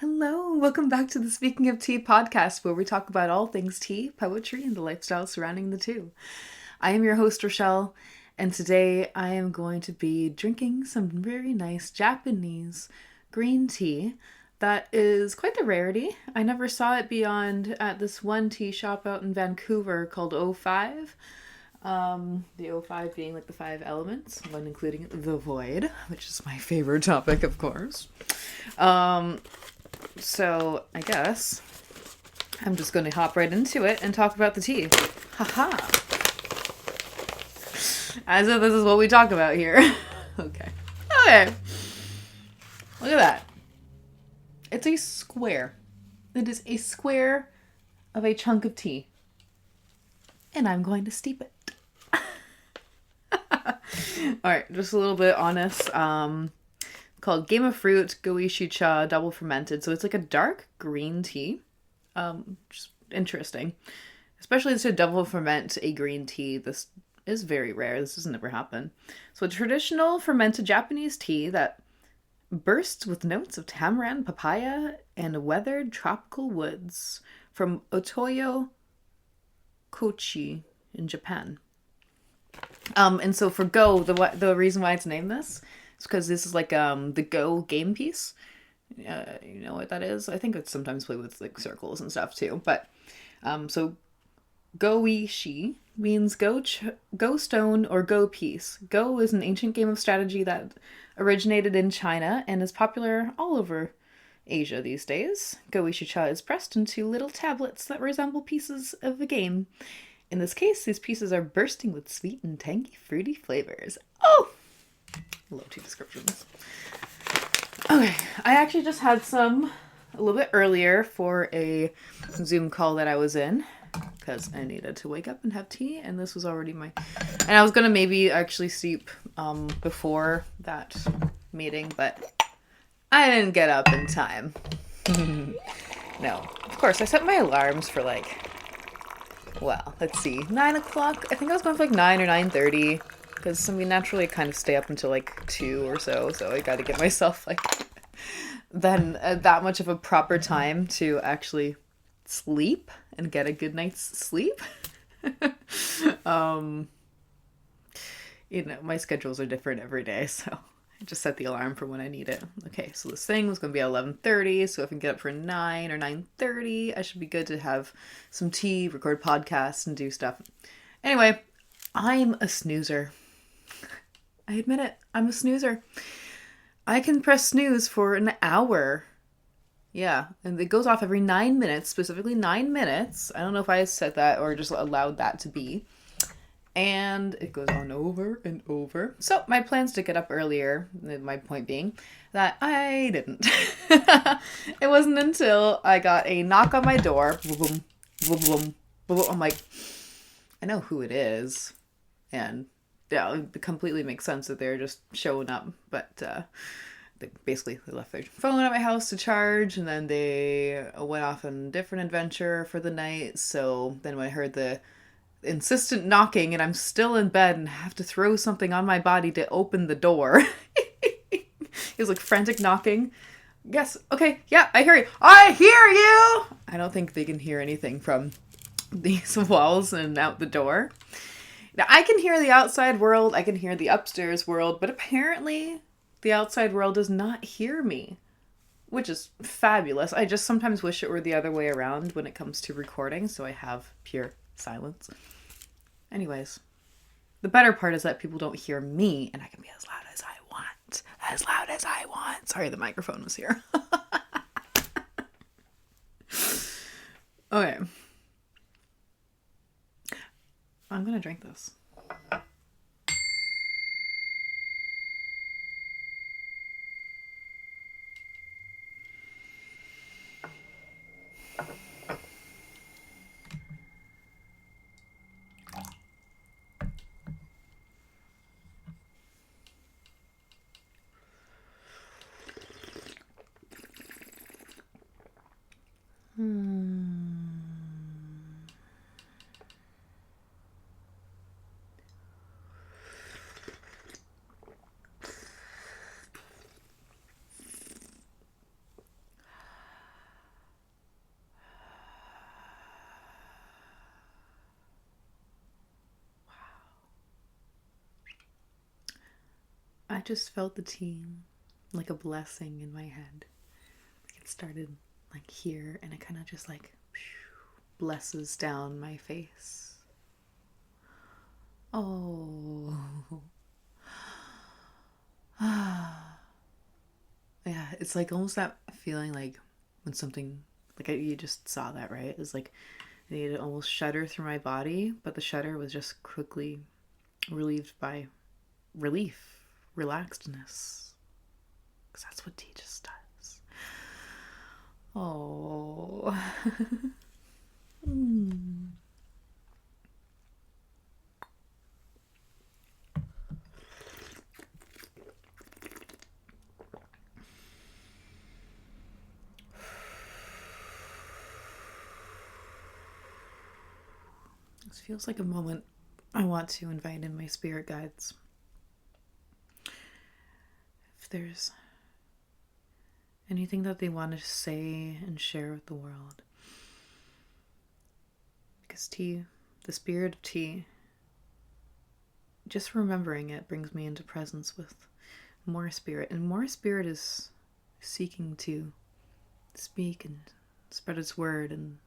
Hello, welcome back to the Speaking of Tea podcast, where we talk about all things tea, poetry, and the lifestyle surrounding the two. I am your host, Rochelle, and today I am going to be drinking some very nice Japanese green tea that is quite the rarity. I never saw it beyond at this one tea shop out in Vancouver called O5. The O5 being like the five elements, one including the void, which is my favorite topic, of course. So I guess I'm just going to hop right into it and talk about the tea. Haha. As if this is what we talk about here. Okay. Okay. Look at that. It's a square. It is a square of a chunk of tea. And I'm going to steep it. Alright, just a little bit honest. Called Game of Fruit Goishi Cha double fermented. So it's like a dark green tea. Just interesting. Especially to double ferment a green tea. This is very rare. This has never happened. So a traditional fermented Japanese tea that bursts with notes of tamarind, papaya, and weathered tropical woods from Otoyo Kochi in Japan. And so for Go, the reason why it's named this is because this is like the Go game piece. You know what that is? I think it's sometimes played with like circles and stuff too. But so Goishi means go stone or go piece. Go is an ancient game of strategy that originated in China and is popular all over Asia these days. Goishi Cha is pressed into little tablets that resemble pieces of a game. In this case, these pieces are bursting with sweet and tangy fruity flavors. Oh! I love tea descriptions. Okay, I actually just had some a little bit earlier for a Zoom call that I was in because I needed to wake up and have tea, and this was already my... And I was going to maybe actually sleep before that meeting, but I didn't get up in time. No. Of course, I set my alarms for well, let's see, 9 o'clock? I think I was going for 9 or 9:30, because naturally I kind of stay up until 2 or so I gotta get myself then that much of a proper time to actually sleep and get a good night's sleep. My schedules are different every day, so I just set the alarm for when I need it. Okay, so this thing was going to be at 11:30, so if I can get up for 9 or 9:30, I should be good to have some tea, record podcasts, and do stuff. Anyway, I'm a snoozer. I admit it, I'm a snoozer. I can press snooze for an hour. Yeah, and it goes off every 9 minutes, specifically 9 minutes. I don't know if I said that or just allowed that to be. And it goes on over and over. So my plans to get up earlier, my point being that I didn't. It wasn't until I got a knock on my door. Boom, boom, boom, boom. I'm like, I know who it is. And yeah, it completely makes sense that they're just showing up. But they left their phone at my house to charge, and then they went off on a different adventure for the night. So then when I heard the insistent knocking and I'm still in bed and have to throw something on my body to open the door. It was frantic knocking. Yes, okay, yeah, I hear you. I hear you! I don't think they can hear anything from these walls and out the door. Now, I can hear the outside world, I can hear the upstairs world, but apparently the outside world does not hear me, which is fabulous. I just sometimes wish it were the other way around when it comes to recording, so I have pure silence. Anyways, the better part is that people don't hear me and I can be as loud as I want. As loud as I want. Sorry, the microphone was here. Okay. I'm gonna drink this. I just felt the tea like a blessing in my head. Like it started like here and it kind of just like blesses down my face. Oh. Yeah, it's like almost that feeling like when something, like you just saw that, right? It's like I needed to almost shudder through my body, but the shudder was just quickly relieved by relief, relaxedness. Because that's what tea just does. Oh. Mm. This feels like a moment I want to invite in my spirit guides. If there's anything that they want to say and share with the world. Because tea, the spirit of tea, just remembering it brings me into presence with more spirit. And more spirit is seeking to speak and spread its word and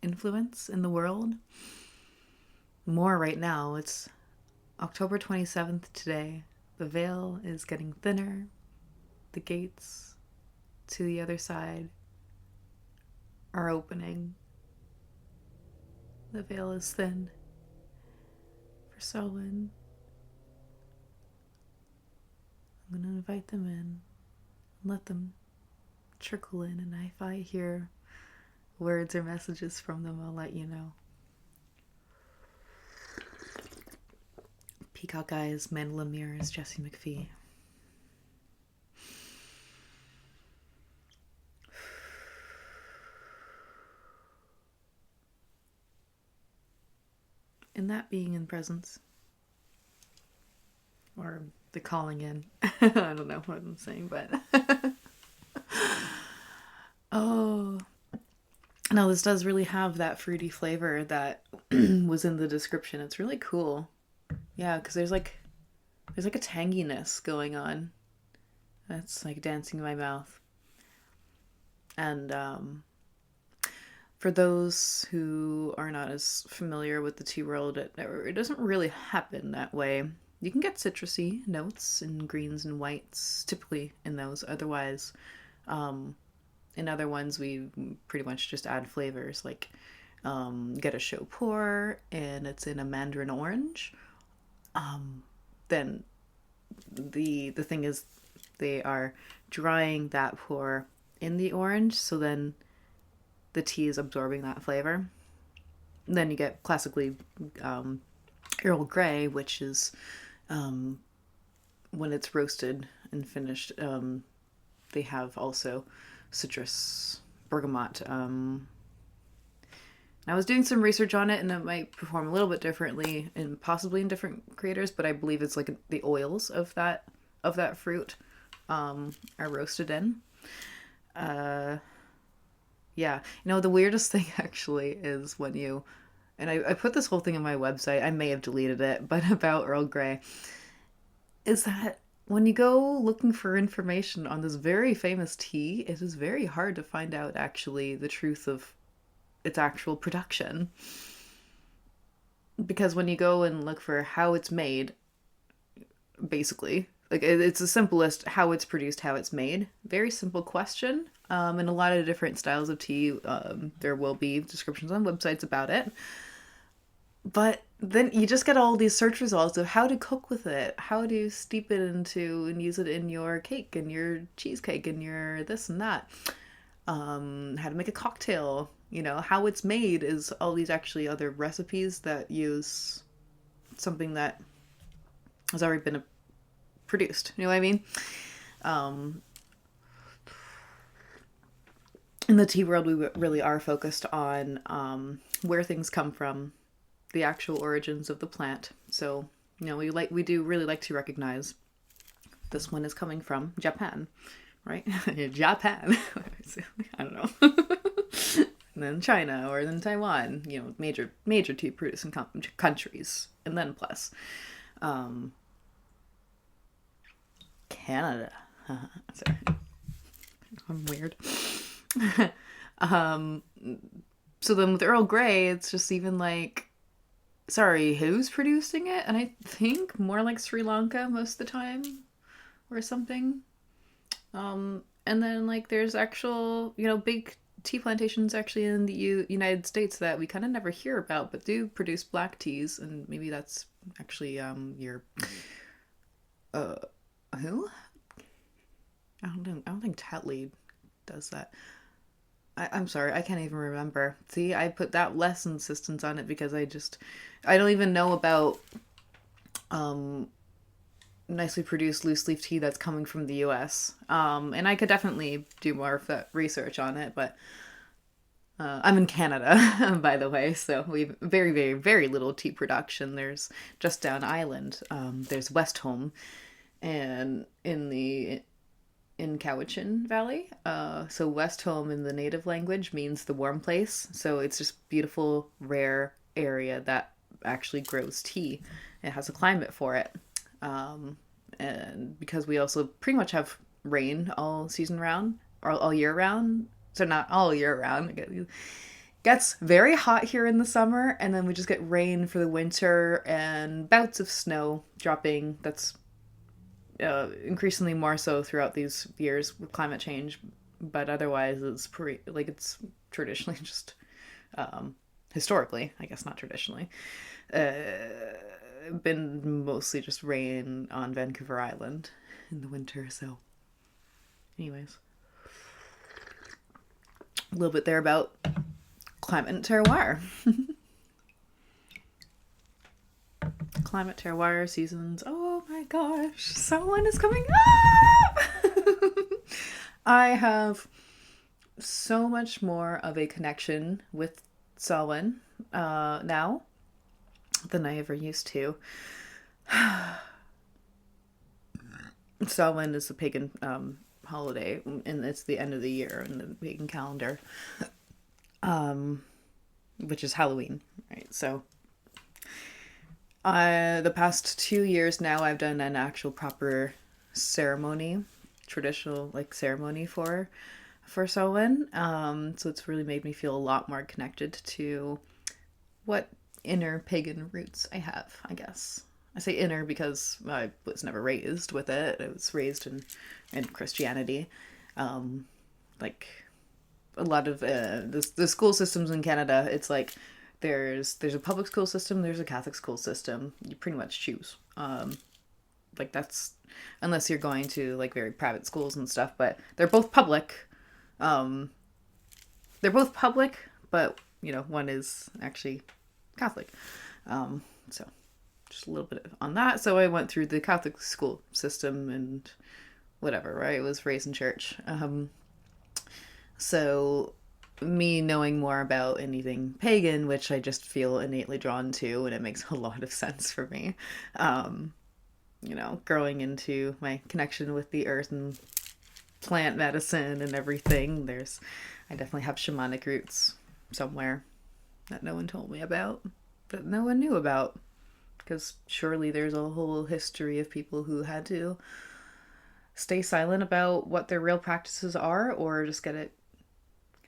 influence in the world. More right now. It's October 27th today. The veil is getting thinner. The gates to the other side are opening. The veil is thin for Selwyn. I'm going to invite them in and let them trickle in, and if I hear words or messages from them, I'll let you know. Peacock Eyes, Mandala Mirrors, Jesse McPhee. And that being in presence, or the calling in, I don't know what I'm saying, but oh, no, this does really have that fruity flavor that was in the description. It's really cool. Yeah, because there's like a tanginess going on that's like dancing in my mouth. And for those who are not as familiar with the tea world, it doesn't really happen that way. You can get citrusy notes in greens and whites, typically in those. Otherwise, in other ones, we pretty much just add flavors, like get a show pour, and it's in a mandarin orange. Then the thing is, they are drying that pour in the orange, so then the tea is absorbing that flavor. And then you get classically Earl Grey, which is when it's roasted and finished. They have also citrus, bergamot. I was doing some research on it, and it might perform a little bit differently, and possibly in different creators. But I believe it's like the oils of that fruit are roasted in. Yeah, the weirdest thing actually is when you, and I put this whole thing on my website. I may have deleted it, but about Earl Grey, is that when you go looking for information on this very famous tea, it is very hard to find out actually the truth of its actual production. Because when you go and look for how it's made, basically, like it's the simplest, how it's produced, how it's made. Very simple question. In a lot of different styles of tea, there will be descriptions on websites about it. But then you just get all these search results of how to cook with it, how to steep it into and use it in your cake and your cheesecake and your this and that. How to make a cocktail, how it's made is all these actually other recipes that use something that has already been produced. You know what I mean? In the tea world, we really are focused on where things come from, the actual origins of the plant. So, we do really like to recognize this one is coming from Japan, right? Japan. I don't know. And then China, or then Taiwan, major tea producing countries, and then plus. Canada. Sorry. I'm weird. um, so then with Earl Grey, it's just even like, sorry, who's producing it? And I think more like Sri Lanka most of the time or something. And then like there's actual, big tea plantations actually in the United States that we kind of never hear about, but do produce black teas, and maybe that's actually your who? I don't know. I don't think Tetley does that. I'm sorry, I can't even remember. See, I put that less insistence on it because I don't even know about nicely produced loose leaf tea that's coming from the US. And I could definitely do more of that research on it, but I'm in Canada, by the way, so we've very, very, very little tea production. There's just down island. There's Westholme, and in Cowichan Valley. So Westholme in the native language means the warm place. So it's just beautiful, rare area that actually grows tea. It has a climate for it. And because we also pretty much have rain all season round, or all year round. So not all year round. It gets very hot here in the summer, and then we just get rain for the winter and bouts of snow dropping. That's increasingly more so throughout these years with climate change, but otherwise it's traditionally just historically, I guess not traditionally, been mostly just rain on Vancouver Island in the winter. So anyways, a little bit there about climate and terroir. Climate, terroir, seasons. Oh my gosh, someone is coming up! I have so much more of a connection with Samhain now than I ever used to. Samhain is a pagan holiday, and it's the end of the year in the pagan calendar, which is Halloween, right? So the past 2 years now, I've done an actual proper ceremony, traditional like ceremony for Samhain. So it's really made me feel a lot more connected to what inner pagan roots I have, I guess. I say inner because I was never raised with it. I was raised in Christianity. Like a lot of the school systems in Canada, it's like there's a public school system, there's a Catholic school system. You pretty much choose. Like that's unless you're going to like very private schools and stuff, but they're both public. They're both public, but one is actually Catholic. So just a little bit on that. So I went through the Catholic school system and whatever, right? I was raised in church. So me knowing more about anything pagan, which I just feel innately drawn to, and it makes a lot of sense for me. Growing into my connection with the earth and plant medicine and everything, I definitely have shamanic roots somewhere that no one told me about, that no one knew about. Because surely there's a whole history of people who had to stay silent about what their real practices are, or just get it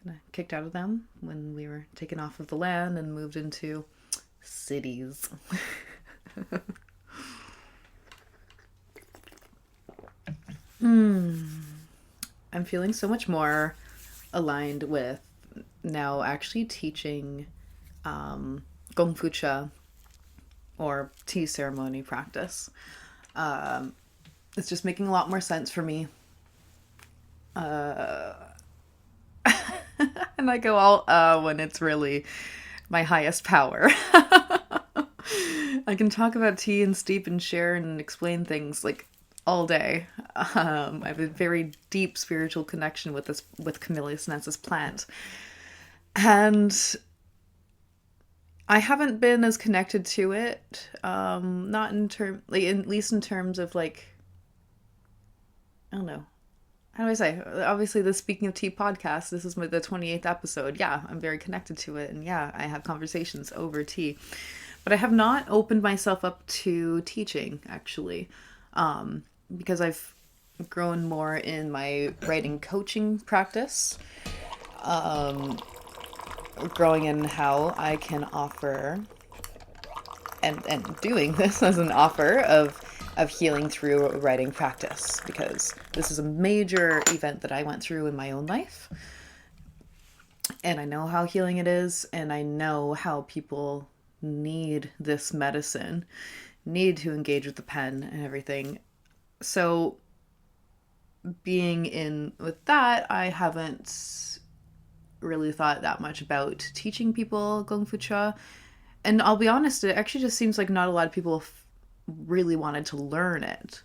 kind of kicked out of them when we were taken off of the land and moved into cities. I'm feeling so much more aligned with now actually teaching Gongfu Cha, or tea ceremony practice. It's just making a lot more sense for me. And I go all when it's really my highest power. I can talk about tea and steep and share and explain things like all day. I have a very deep spiritual connection with Camellia sinensis plant. And I haven't been as connected to it, not in at least in terms of like, I don't know, how do I say? Obviously, the Speaking of Tea podcast, this is the 28th episode. Yeah, I'm very connected to it, and yeah, I have conversations over tea, but I have not opened myself up to teaching actually, because I've grown more in my writing coaching practice, growing in how I can offer and doing this as an offer of healing through writing practice, because this is a major event that I went through in my own life, and I know how healing it is, and I know how people need this medicine, need to engage with the pen and everything. So being in with that, I haven't really thought that much about teaching people Gong Fu Cha. And I'll be honest, it actually just seems like not a lot of people really wanted to learn it.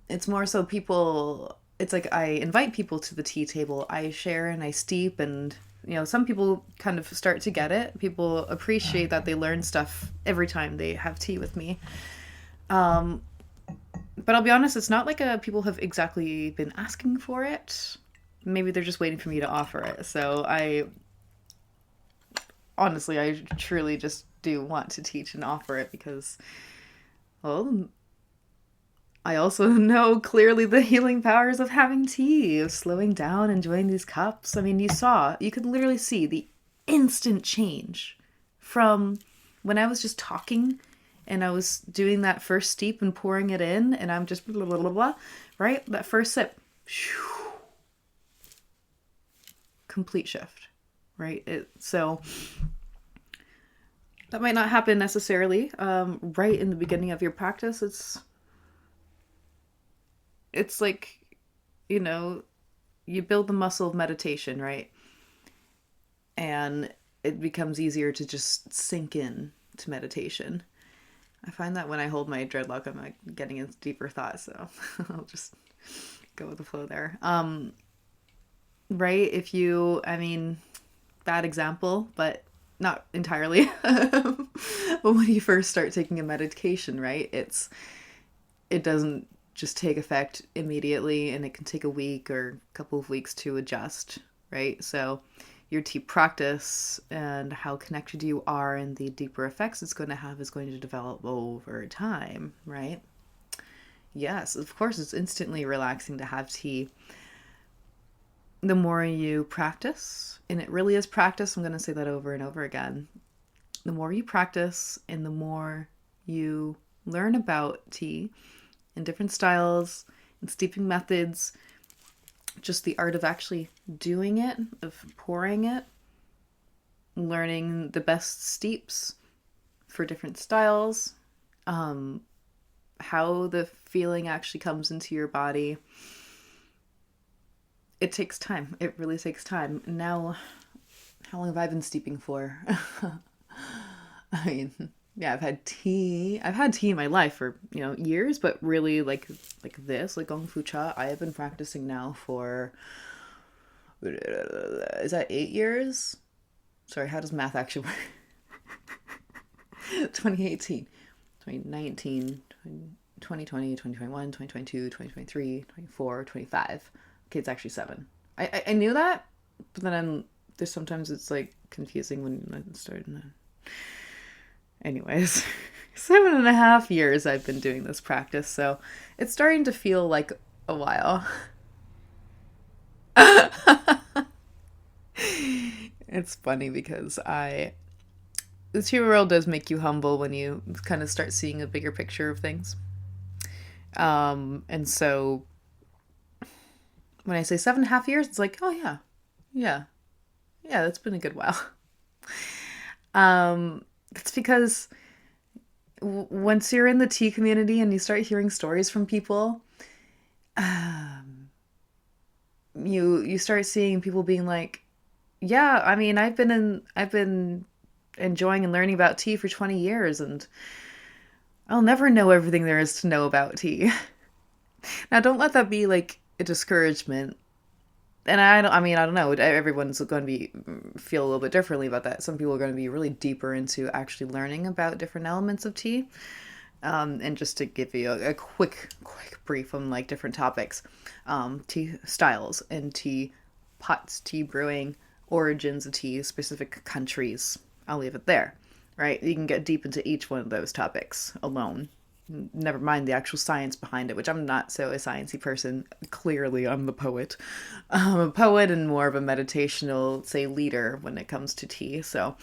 It's more so people, it's like I invite people to the tea table, I share and I steep, and some people kind of start to get it. People appreciate that they learn stuff every time they have tea with me. But I'll be honest, it's not like people have exactly been asking for it. Maybe they're just waiting for me to offer it. So I truly just do want to teach and offer it because, well, I also know clearly the healing powers of having tea, of slowing down, enjoying these cups. I mean, you could literally see the instant change from when I was just talking and I was doing that first steep and pouring it in, and I'm just blah, blah, blah, blah, right? That first sip, complete shift, right? So that might not happen necessarily right in the beginning of your practice. It's like, you build the muscle of meditation, right? And it becomes easier to just sink in to meditation. I find that when I hold my dreadlock, I'm like getting into deeper thought, so I'll just go with the flow there. Right? Bad example, but not entirely. But when you first start taking a medication, right, it doesn't just take effect immediately, and it can take a week or a couple of weeks to adjust, right? So your tea practice and how connected you are and the deeper effects it's going to have is going to develop over time, right? Yes, of course, it's instantly relaxing to have tea. The more you practice, and it really is practice, I'm going to say that over and over again. The more you practice and the more you learn about tea and different styles and steeping methods, just the art of actually doing it, of pouring it, learning the best steeps for different styles, how the feeling actually comes into your body. It takes time. It really takes time. Now, how long have I been steeping for? I've had tea. I've had tea in my life for, years, but really like Gong Fu Cha, I have been practicing now for, is that 8 years? Sorry, how does math actually work? 2018, 2019, 2020, 2021, 2022, 2023, 24, 25. Okay, it's actually 7. I knew that, but then there's sometimes it's like confusing when I started. Anyways, 7.5 years I've been doing this practice, so it's starting to feel like a while. It's funny because the tea world does make you humble when you kind of start seeing a bigger picture of things. And so when I say 7.5 years, it's like, oh yeah, that's been a good while. It's because once you're in the tea community and you start hearing stories from people, you start seeing people being like, yeah, I've been enjoying and learning about tea for 20 years, and I'll never know everything there is to know about tea. Now, don't let that be like a discouragement. And I don't know. Everyone's going to feel a little bit differently about that. Some people are going to be really deeper into actually learning about different elements of tea. And just to give you a quick brief on like different topics, tea styles and tea pots, tea brewing, origins of tea, specific countries. I'll leave it there, right? You can get deep into each one of those topics alone. Never mind the actual science behind it, which I'm not so a sciencey person. Clearly, I'm the poet. I'm a poet and more of a meditational, say, leader when it comes to tea. So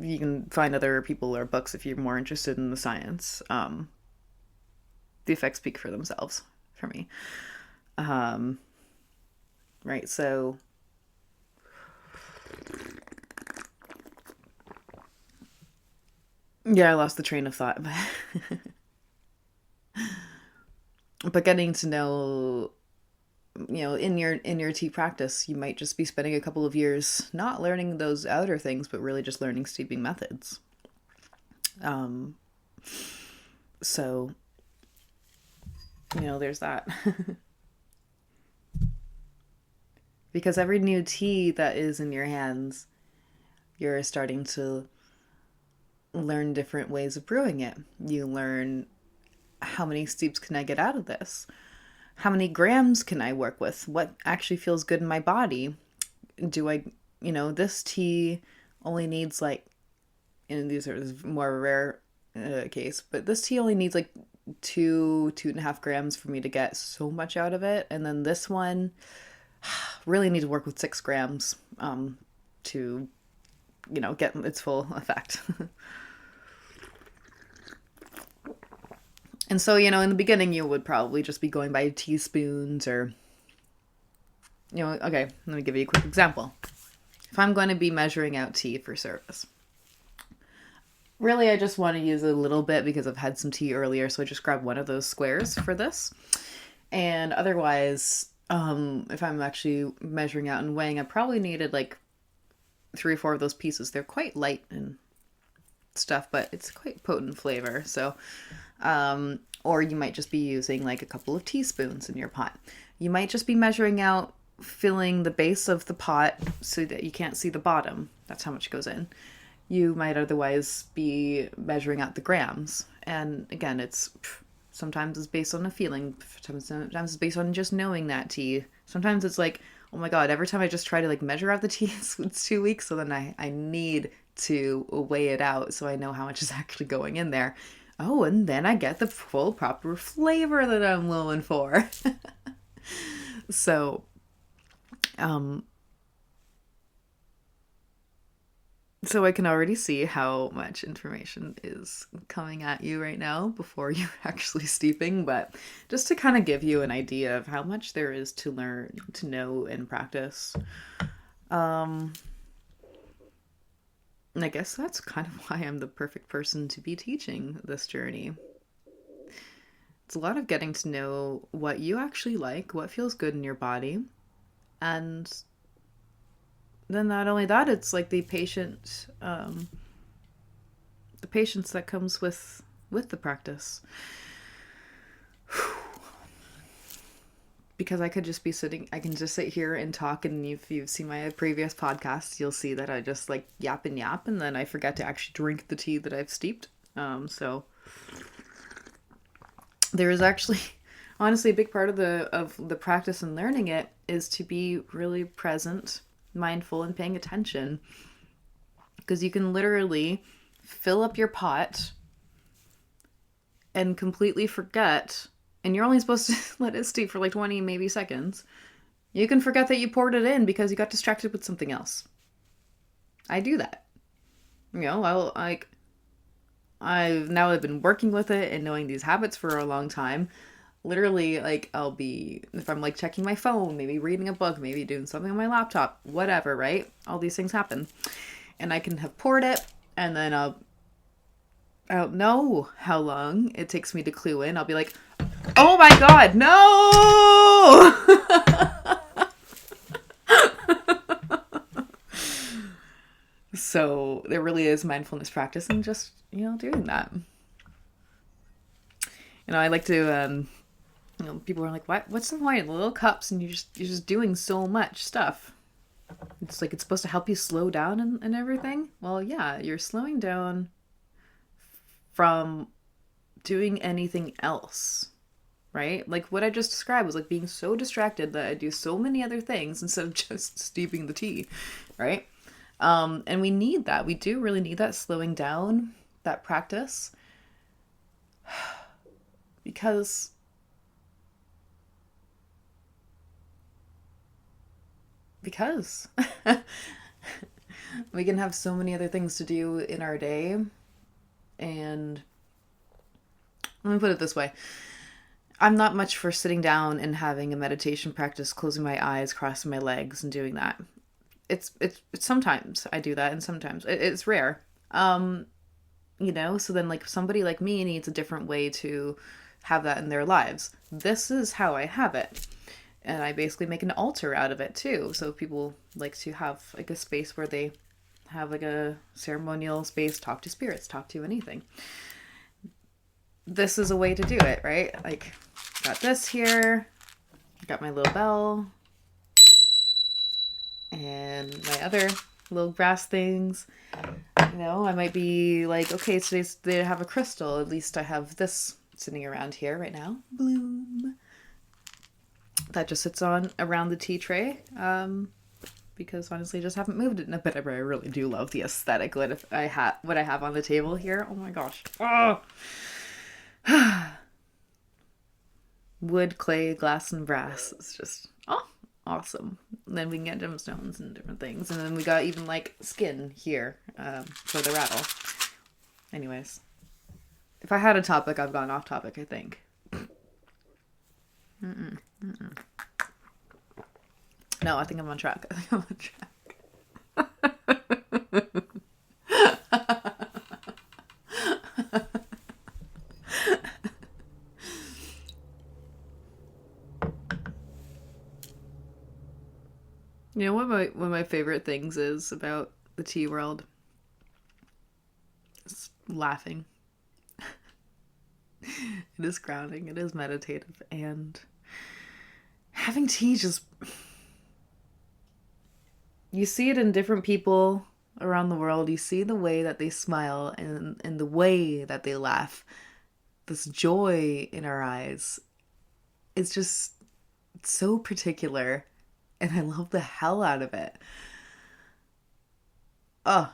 you can find other people or books if you're more interested in the science. The effects speak for themselves for me. Right, so yeah, I lost the train of thought. But getting to know, in your tea practice, you might just be spending a couple of years not learning those outer things, but really just learning steeping methods. So there's that. Because every new tea that is in your hands, you're starting to learn different ways of brewing it. You learn, how many steeps can I get out of this? How many grams can I work with? What actually feels good in my body? Do I, this tea only needs like, and these are more rare case, but this tea only needs like 2.5 grams for me to get so much out of it. And then this one really need to work with 6 grams to, get its full effect. And so, in the beginning, you would probably just be going by teaspoons or, okay, let me give you a quick example. If I'm going to be measuring out tea for service, really, I just want to use a little bit because I've had some tea earlier, so I just grab one of those squares for this. And otherwise, if I'm actually measuring out and weighing, I probably needed like 3 or 4 of those pieces. They're quite light and stuff, but it's quite potent flavor. So, or you might just be using like a couple of teaspoons in your pot. You might just be measuring out, filling the base of the pot so that you can't see the bottom. That's how much goes in. You might otherwise be measuring out the grams. And again, sometimes it's based on a feeling. Sometimes it's based on just knowing that tea. Sometimes it's like, oh my God, every time I just try to like measure out the tea, it's 2 weeks. So then I need to weigh it out so I know how much is actually going in there. Oh, and then I get the full proper flavor that I'm looking for. So, so I can already see how much information is coming at you right now before you're actually steeping, but just to kind of give you an idea of how much there is to learn, to know, and practice. And I guess that's kind of why I'm the perfect person to be teaching this journey. It's a lot of getting to know what you actually like, what feels good in your body, and then not only that, it's like the patience that comes with the practice. Because I can just sit here and talk, and if you've seen my previous podcasts, you'll see that I just like yap, and then I forget to actually drink the tea that I've steeped. So there is actually, honestly, a big part of the practice and learning it is to be really present, mindful, and paying attention. Because you can literally fill up your pot and completely forget. And you're only supposed to let it steep for like 20, maybe seconds. You can forget that you poured it in because you got distracted with something else. I do that. I've been working with it and knowing these habits for a long time. Literally, like, if I'm like checking my phone, maybe reading a book, maybe doing something on my laptop, whatever, right? All these things happen. And I can have poured it, and then I don't know how long it takes me to clue in. I'll be like, oh my God, no! So there really is mindfulness practice and just, doing that. I like to, people are like, what's the point? Little cups and you're just doing so much stuff. It's like, it's supposed to help you slow down and everything. Well, yeah, you're slowing down from doing anything else. Right? Like what I just described was like being so distracted that I do so many other things instead of just steeping the tea, right? And we need that. We do really need that slowing down, that practice. Because because we can have so many other things to do in our day. And let me put it this way. I'm not much for sitting down and having a meditation practice, closing my eyes, crossing my legs, and doing that. It's sometimes I do that, and sometimes it's rare. Um, so then like somebody like me needs a different way to have that in their lives. This is how I have it. And I basically make an altar out of it too. So people like to have like a space where they have like a ceremonial space, talk to spirits, talk to anything. This is a way to do it, right? Like, got this here, got my little bell, and my other little brass things. I might be like, okay, today's they have a crystal. At least I have this sitting around here right now. Bloom. That just sits on around the tea tray. Because honestly, I just haven't moved it in a bit. I really do love the aesthetic what I have on the table here. Oh my gosh. Oh. Wood, clay, glass, and brass. It's just awesome. And then we can get gemstones and different things. And then we got even like skin here for the rattle. Anyways. If I had a topic, I've gone off topic, I think. No, I think I'm on track. You know what one of my favorite things is about the tea world? It's laughing. It is grounding, it is meditative, and having tea just... You see it in different people around the world. You see the way that they smile and the way that they laugh. This joy in our eyes. It's just so particular, and I love the hell out of it. Oh,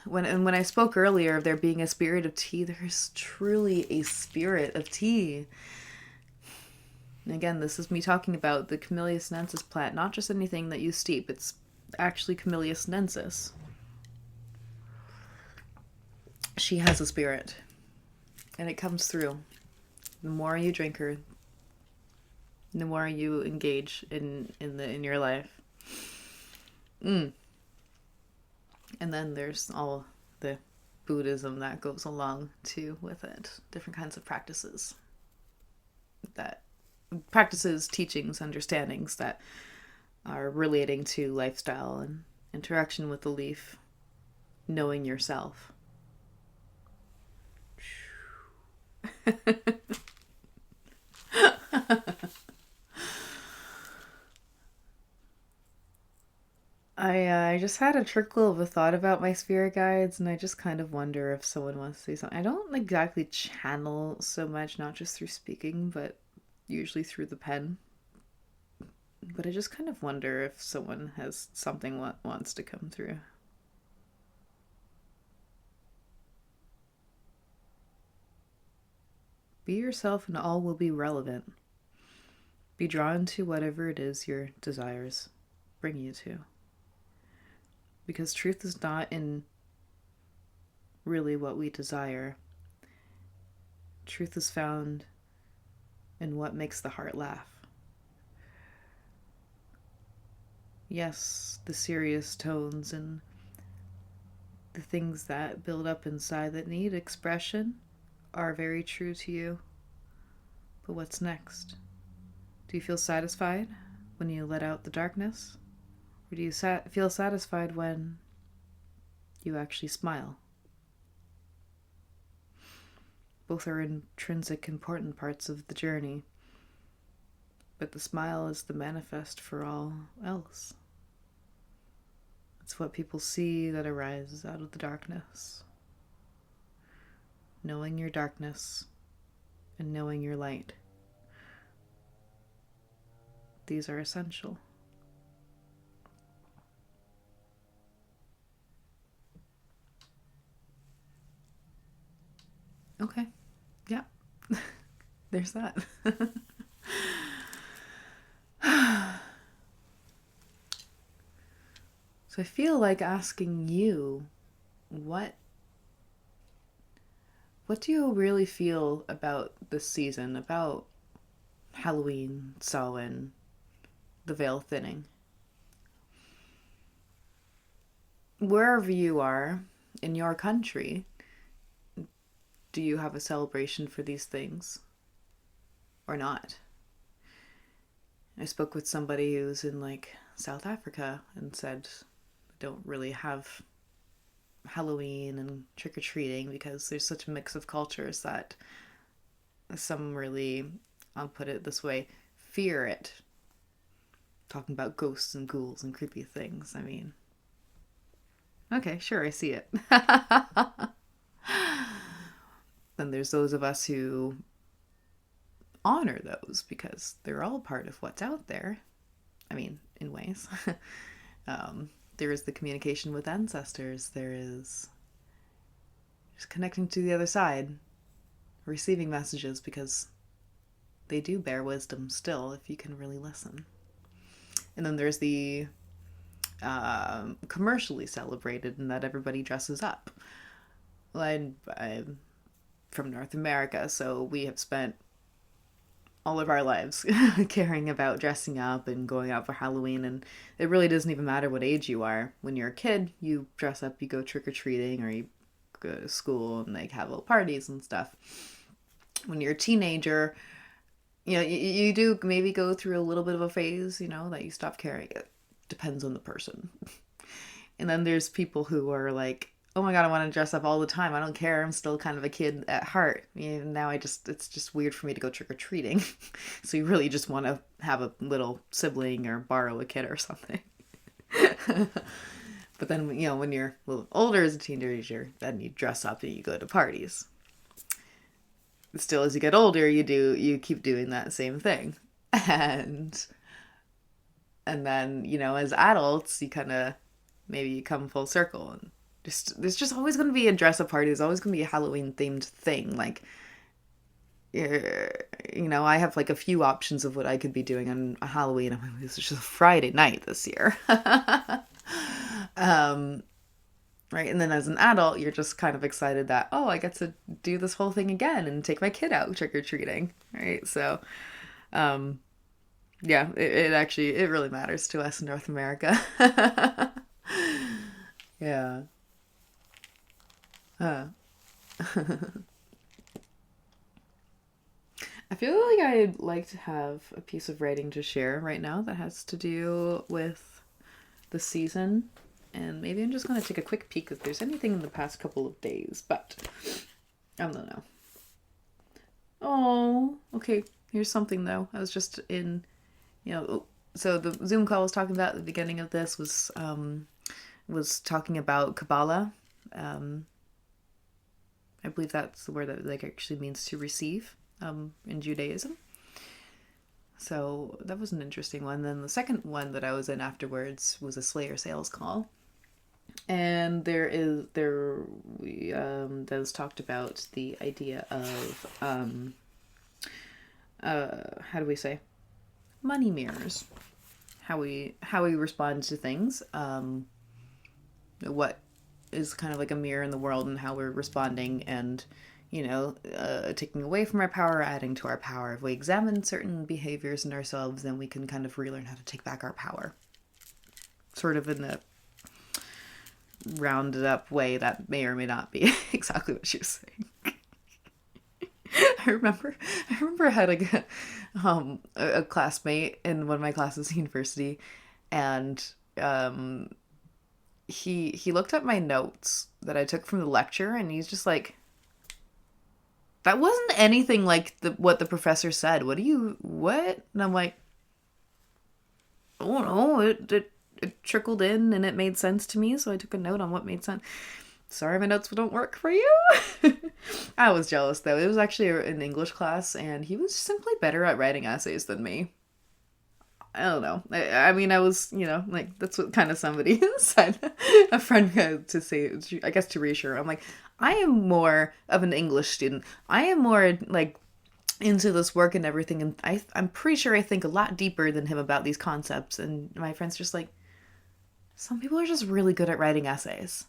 when I spoke earlier of there being a spirit of tea, there's truly a spirit of tea. And again, this is me talking about the Camellia sinensis plant, not just anything that you steep. It's actually Camellia sinensis. She has a spirit, and it comes through. The more you drink her, the more you engage in your life. And then there's all the Buddhism that goes along too with it. Different kinds of practices, teachings, understandings that are relating to lifestyle and interaction with the leaf, knowing yourself. I just had a trickle of a thought about my spirit guides, and I just kind of wonder if someone wants to say something. I don't exactly channel so much, not just through speaking, but usually through the pen. But I just kind of wonder if someone has something wants to come through. Be yourself and all will be relevant. Be drawn to whatever it is your desires bring you to. Because truth is not in really what we desire. Truth is found in what makes the heart laugh. Yes, the serious tones and the things that build up inside that need expression are very true to you. But what's next? Do you feel satisfied when you let out the darkness? Or do you feel satisfied when you actually smile? Both are intrinsic, important parts of the journey. But the smile is the manifest for all else. It's what people see that arises out of the darkness. Knowing your darkness and knowing your light. These are essential. Okay. Yeah. There's that. So I feel like asking you, what what do you really feel about this season, about Halloween, Samhain, the veil thinning? Wherever you are in your country, do you have a celebration for these things or not? I spoke with somebody who's in like South Africa and said don't really have Halloween and trick or treating because there's such a mix of cultures that some really, I'll put it this way, fear it. Talking about ghosts and ghouls and creepy things. I mean, okay, sure, I see it. Then there's those of us who honor those because they're all part of what's out there. I mean, in ways. There is the communication with ancestors. There is just connecting to the other side, receiving messages because they do bear wisdom still if you can really listen. And then there's the commercially celebrated in that everybody dresses up. Well, I'm from North America, so we have spent all of our lives caring about dressing up and going out for Halloween, and it really doesn't even matter what age you are. When you're a kid, you dress up, you go trick-or-treating, or you go to school and like have little parties and stuff. When you're a teenager, you do maybe go through a little bit of a phase, that you stop caring. It depends on the person. And then there's people who are like, oh my God, I want to dress up all the time. I don't care. I'm still kind of a kid at heart. Now it's just weird for me to go trick-or-treating. So you really just want to have a little sibling or borrow a kid or something. But then, when you're a little older as a teenager, then you dress up and you go to parties. Still, as you get older, you keep doing that same thing. And then, as adults, you kind of, maybe you come full circle and there's just always going to be a dress-up party. There's always going to be a Halloween-themed thing. Like, I have like a few options of what I could be doing on a Halloween. I'm like, this is just a Friday night this year. Right, and then as an adult, you're just kind of excited that, oh, I get to do this whole thing again and take my kid out trick-or-treating, right? So, yeah, it really matters to us in North America. Yeah. I feel like I'd like to have a piece of writing to share right now that has to do with the season. And maybe I'm just going to take a quick peek if there's anything in the past couple of days, but I don't know. Oh, okay. Here's something though. I was just in, so the Zoom call I was talking about at the beginning of this was talking about Kabbalah. I believe that's the word that like actually means to receive in Judaism. So that was an interesting one. Then the second one that I was in afterwards was a Slayer sales call. And that was talked about the idea of how do we say, money mirrors, how we respond to things, what is kind of like a mirror in the world and how we're responding, and taking away from our power, adding to our power. If we examine certain behaviors in ourselves, then we can kind of relearn how to take back our power, sort of in the rounded up way that may or may not be exactly what she was saying. I remember I had a classmate in one of my classes at university, and he looked at my notes that I took from the lecture, and he's just like, that wasn't anything like what the professor said. What? And I'm like, oh no, it trickled in and it made sense to me, so I took a note on what made sense. Sorry, my notes don't work for you. I was jealous though. It was actually an English class, and he was simply better at writing essays than me. I don't know. I mean, I was, like, that's what kind of somebody said. A friend had to say, I guess to reassure. I'm like, I am more of an English student. I am more, like, into this work and everything. And I'm pretty sure I think a lot deeper than him about these concepts. And my friend's just like, some people are just really good at writing essays.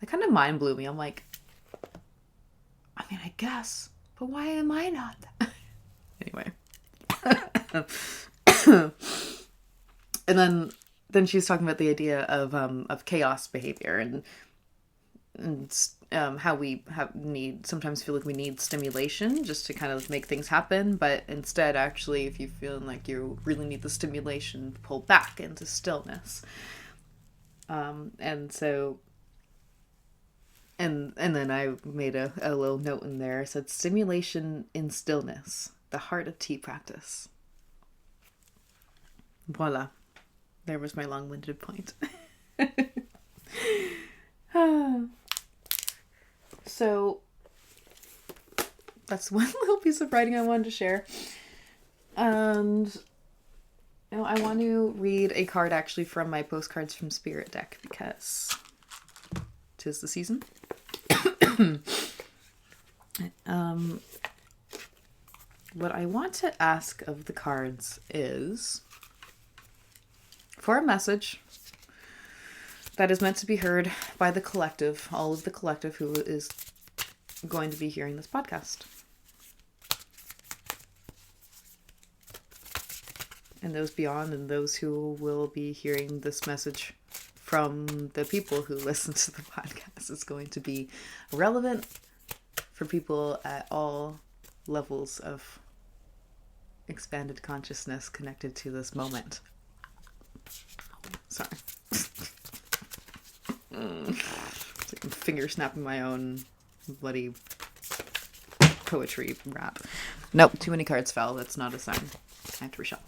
That kind of mind blew me. I'm like, I mean, I guess, but why am I not? Anyway. And then she was talking about the idea of chaos behavior and how we sometimes feel like we need stimulation just to kind of make things happen, but instead, actually, if you feel like you really need the stimulation, pull back into stillness. And so, and then I made a little note in there. I said, stimulation in stillness, the heart of tea practice. Voila. There was my long-winded point. So, that's one little piece of writing I wanted to share. And I want to read a card actually from my Postcards from Spirit deck because 'tis the season. What I want to ask of the cards is for a message that is meant to be heard by the collective, all of the collective who is going to be hearing this podcast. And those beyond, and those who will be hearing this message from the people who listen to the podcast is going to be relevant for people at all levels of expanded consciousness connected to this moment. Sorry. It's like I'm finger snapping my own bloody poetry rap. Nope, too many cards fell. That's not a sign. I have to reshuffle.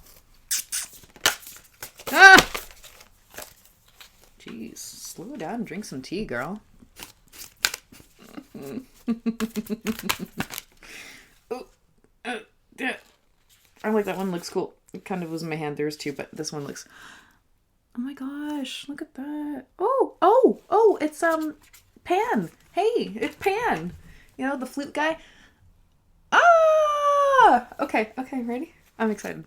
Ah! Jeez, slow down and drink some tea, girl. I like that one. Looks cool. It kind of was in my hand. There's two, but this one looks... Oh my gosh, look at that. Oh, it's Pan. Hey, it's Pan. You know, the flute guy. Ah! Okay, ready? I'm excited.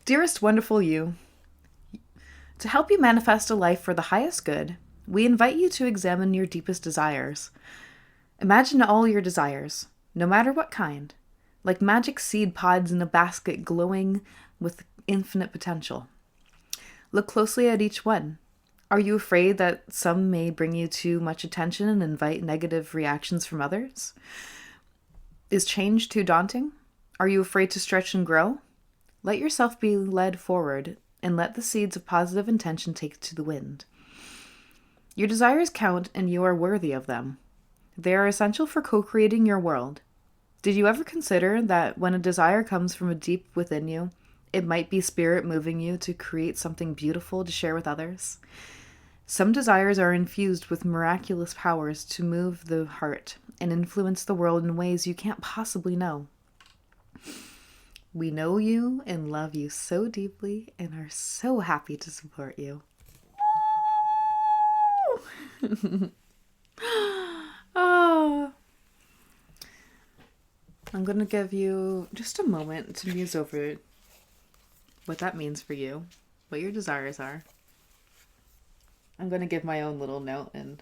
Dearest wonderful you, to help you manifest a life for the highest good, we invite you to examine your deepest desires. Imagine all your desires, no matter what kind, like magic seed pods in a basket glowing with infinite potential. Look closely at each one. Are you afraid that some may bring you too much attention and invite negative reactions from others? Is change too daunting? Are you afraid to stretch and grow? Let yourself be led forward and let the seeds of positive intention take to the wind. Your desires count and you are worthy of them. They are essential for co-creating your world. Did you ever consider that when a desire comes from a deep within you, it might be spirit moving you to create something beautiful to share with others? Some desires are infused with miraculous powers to move the heart and influence the world in ways you can't possibly know. We know you and love you so deeply and are so happy to support you. Oh. I'm going to give you just a moment to muse over what that means for you, what your desires are. I'm going to give my own little note, but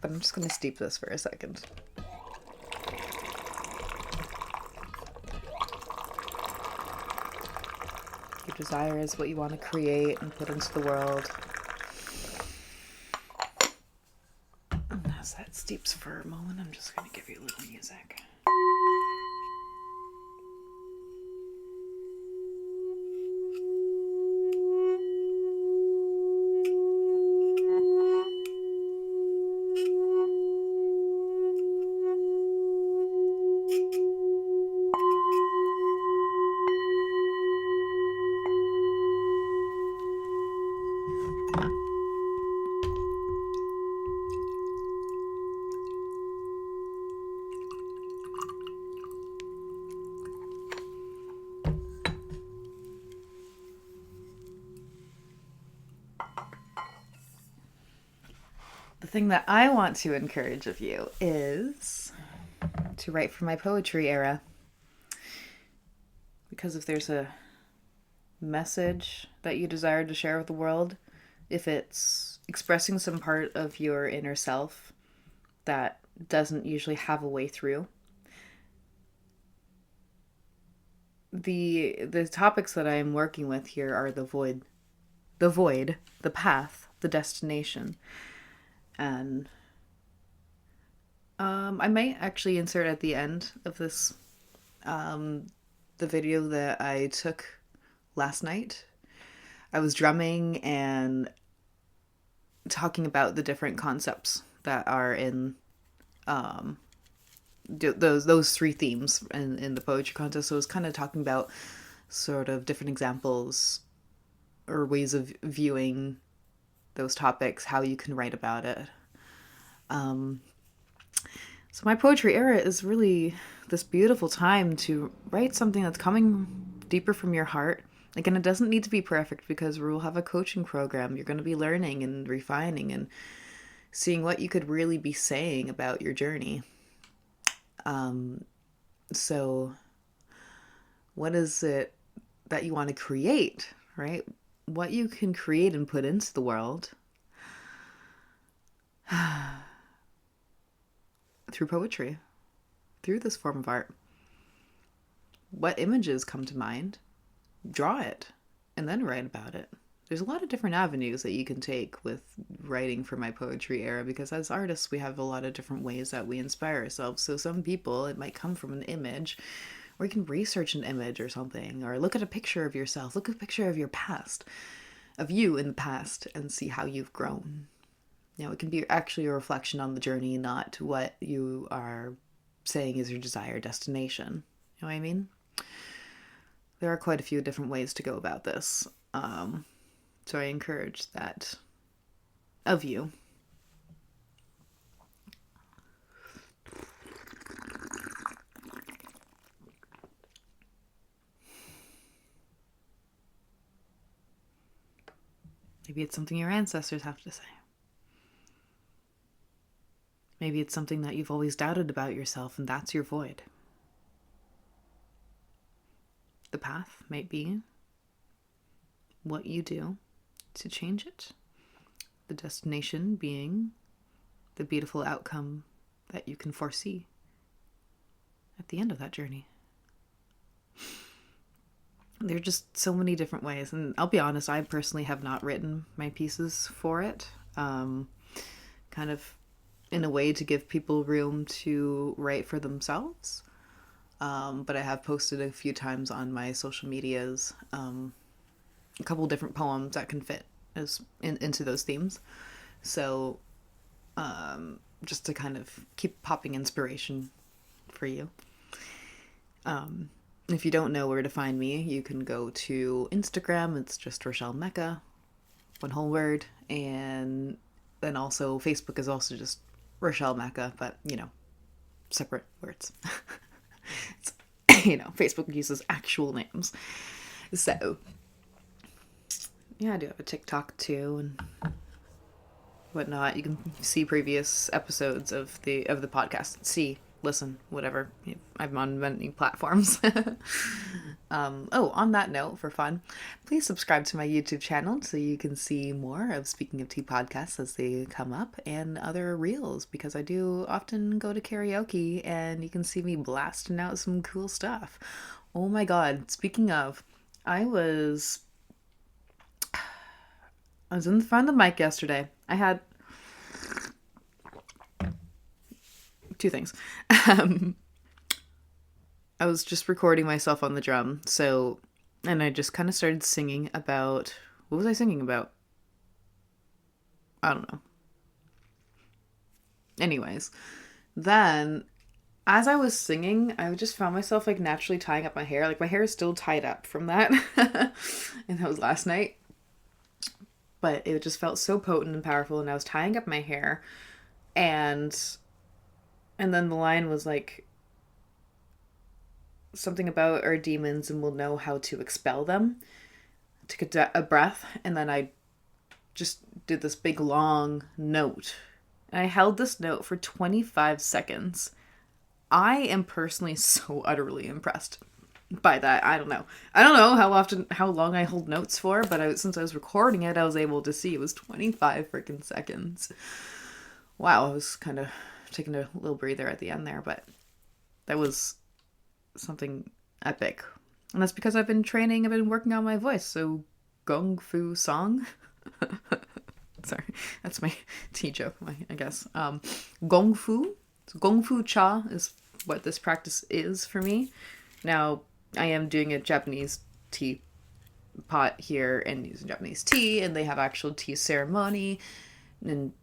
I'm just going to steep this for a second. Your desire is what you want to create and put into the world. And as that steeps for a moment, I'm just going to give you a little music. thing that I want to encourage of you is to write for my poetry era. Because if there's a message that you desire to share with the world, if it's expressing some part of your inner self that doesn't usually have a way through, the topics that I am working with here are the void, the path, the destination. And I might actually insert at the end of this the video that I took last night. I was drumming and talking about the different concepts that are in those three themes in the poetry contest. So I was kind of talking about sort of different examples or ways of viewing those topics, how you can write about it. So my poetry era is really this beautiful time to write something that's coming deeper from your heart. Again, it doesn't need to be perfect because we'll have a coaching program. You're going to be learning and refining and seeing what you could really be saying about your journey. So what is it that you want to create, right? What you can create and put into the world through poetry, through this form of art. What images come to mind? Draw it and then write about it. There's a lot of different avenues that you can take with writing for my poetry era, because as artists, we have a lot of different ways that we inspire ourselves. So some people, it might come from an image, or you can research an image or something, or look at a picture of yourself, look at a picture of your past, of you in the past, and see how you've grown. You know, it can be actually a reflection on the journey, not what you are saying is your desired destination. You know what I mean? There are quite a few different ways to go about this. So I encourage that of you. Maybe it's something your ancestors have to say. Maybe it's something that you've always doubted about yourself, and that's your void. The path might be what you do to change it. The destination being the beautiful outcome that you can foresee at the end of that journey. There are just so many different ways. And I'll be honest, I personally have not written my pieces for it. Kind of in a way to give people room to write for themselves. But I have posted a few times on my social medias a couple different poems that can fit into those themes. So just to kind of keep popping inspiration for you. If you don't know where to find me, you can go to Instagram. It's just Rochelle Mecca, one whole word. And then also Facebook is also just Rochelle Mecca, but, you know, separate words. It's, you know, Facebook uses actual names. So, yeah, I do have a TikTok too and whatnot. You can see previous episodes of the podcast. Listen, whatever. I'm on many platforms. On that note, for fun, please subscribe to my YouTube channel so you can see more of Speaking of Tea podcasts as they come up and other reels, because I do often go to karaoke and you can see me blasting out some cool stuff. Oh my god, speaking of, I was in front of the mic yesterday. I had two things. I was just recording myself on the drum, and I just kind of started singing about, what was I singing about? I don't know. Anyways, then as I was singing, I just found myself like naturally tying up my hair. Like my hair is still tied up from that. And that was last night. But it just felt so potent and powerful, and I was tying up my hair, and then the line was like something about our demons and we'll know how to expel them. I took a breath, and then I just did this big long note, and I held this note for 25 seconds. I am personally so utterly impressed by that. I don't know how long I hold notes for, but since I was recording it, I was able to see it was 25 freaking seconds. Wow, I was kind of taking a little breather at the end there, but that was something epic. And that's because I've been working on my voice. So, Gong Fu Song. Sorry, that's my tea joke, I guess. Gong Fu. So Gong Fu Cha is what this practice is for me. Now, I am doing a Japanese tea pot here and using Japanese tea, and they have actual tea ceremony. And,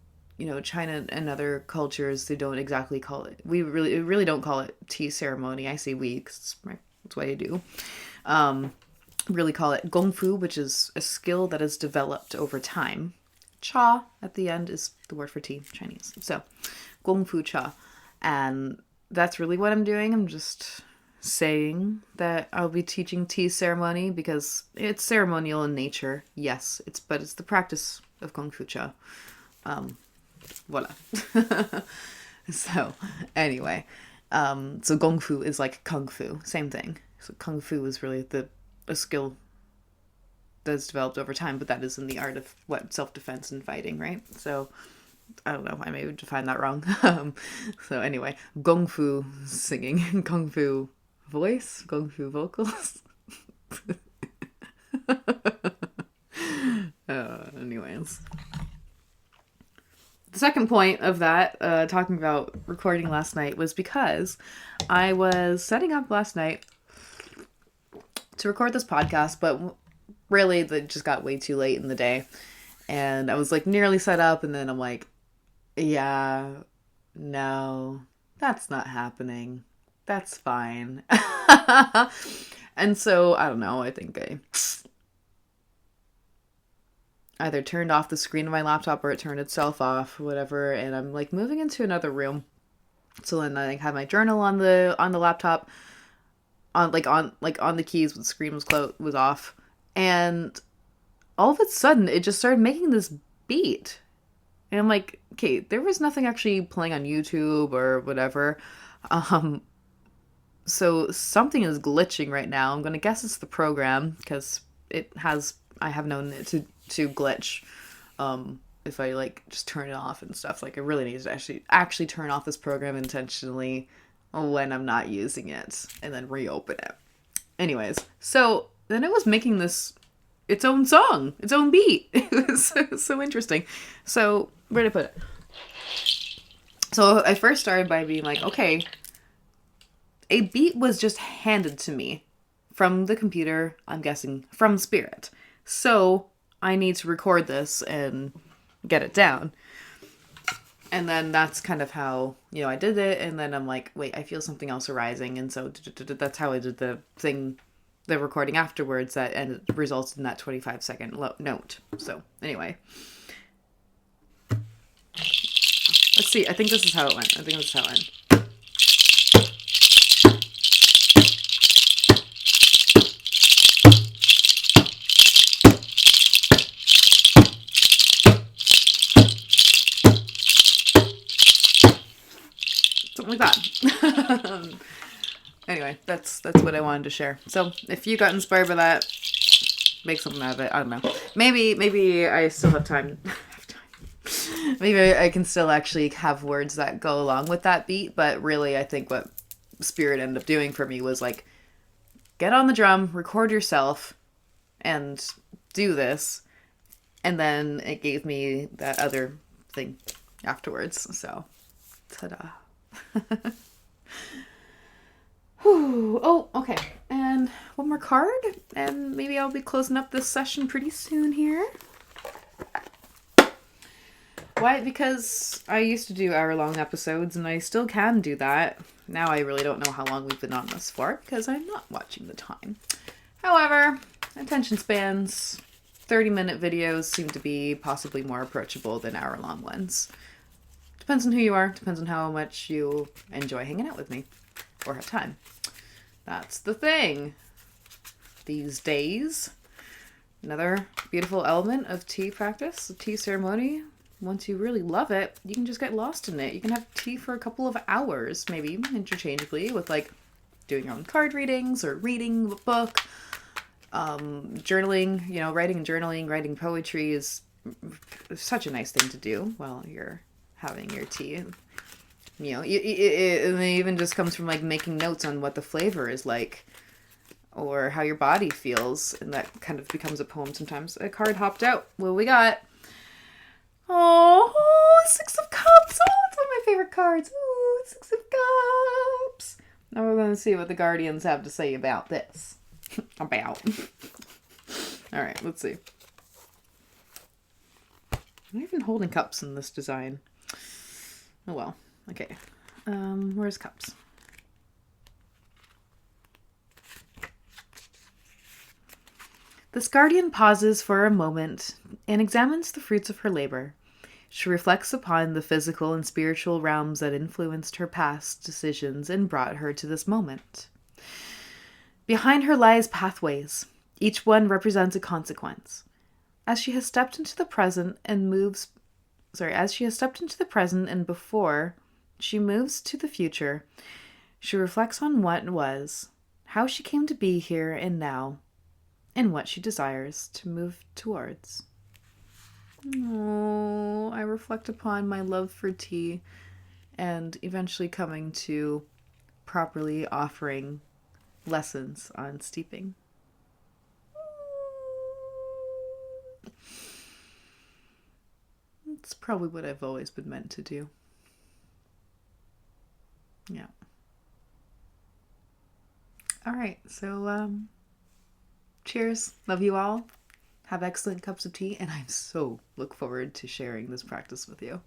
China and other cultures, they don't exactly call it. We really don't call it tea ceremony. I say we, because that's what I do. Really call it Gong Fu, which is a skill that is developed over time. Cha at the end is the word for tea, Chinese. So, Gong Fu Cha. And that's really what I'm doing. I'm just saying that I'll be teaching tea ceremony because it's ceremonial in nature. Yes, but it's the practice of Gong Fu Cha. Voila. So, anyway. So Gong Fu is like Kung Fu. Same thing. So Kung Fu is really a skill that's developed over time, but that is in the art of self-defense and fighting, right? So, I don't know, I may define that wrong. So anyway, Gong Fu singing, Kung Fu voice, Gong Fu vocals. Anyways. The second point of that, talking about recording last night, was because I was setting up last night to record this podcast, but really it just got way too late in the day. And I was like nearly set up, and then I'm like, yeah, no, that's not happening. That's fine. And so, I don't know, I think I either turned off the screen of my laptop or it turned itself off, whatever, and I'm like moving into another room. So then I have my journal on the laptop, on the keys when the screen was off, and all of a sudden it just started making this beat. And I'm like, okay, there was nothing actually playing on YouTube or whatever. So something is glitching right now. I'm going to guess it's the program, because I have known it to glitch. If I just turn it off and stuff. I really need to actually turn off this program intentionally when I'm not using it, and then reopen it. Anyways, so then it was making its own song, its own beat. It was so interesting. So, where did I put it? So I first started by being like, okay, a beat was just handed to me from the computer, I'm guessing from Spirit. So I need to record this and get it down. And then that's kind of how, I did it. And then I'm like, wait, I feel something else arising. And so that's how I did the recording afterwards and it resulted in that 25-second note. So anyway. Let's see. I think this is how it went. Something like that. Anyway, that's what I wanted to share. So if you got inspired by that, make something out of it. I don't know. Maybe I still have time. Maybe I can still actually have words that go along with that beat. But really, I think what Spirit ended up doing for me was get on the drum, record yourself, and do this. And then it gave me that other thing afterwards. So, ta-da. Whew. Oh, okay. And one more card, and maybe I'll be closing up this session pretty soon here. Why? Because I used to do hour-long episodes, and I still can do that. Now I really don't know how long we've been on this for, because I'm not watching the time. However, attention spans, 30-minute videos seem to be possibly more approachable than hour-long ones. Depends on who you are. Depends on how much you enjoy hanging out with me. Or have time. That's the thing. These days. Another beautiful element of tea practice, tea ceremony. once you really love it, you can just get lost in it. You can have tea for a couple of hours, maybe interchangeably with like doing your own card readings or reading a book. Journaling, writing and journaling, writing poetry is such a nice thing to do while you're having your tea. And it even just comes from like making notes on what the flavor is like or how your body feels, and that kind of becomes a poem sometimes. A card hopped out. What we got? Oh, Six of Cups. Oh, it's one of my favorite cards. Oh, Six of Cups. Now we're going to see what the Guardians have to say about this. About. All right, let's see. I'm not even holding cups in this design. Oh well. Okay. Where's cups? This guardian pauses for a moment and examines the fruits of her labor. She reflects upon the physical and spiritual realms that influenced her past decisions and brought her to this moment. Behind her lies pathways. Each one represents a consequence. As she has stepped into the present and before she moves to the future, she reflects on what was, how she came to be here and now, and what she desires to move towards. Oh, I reflect upon my love for tea and eventually coming to properly offering lessons on steeping. It's probably what I've always been meant to do. Yeah. All right, so cheers. Love you all. Have excellent cups of tea, and I so look forward to sharing this practice with you.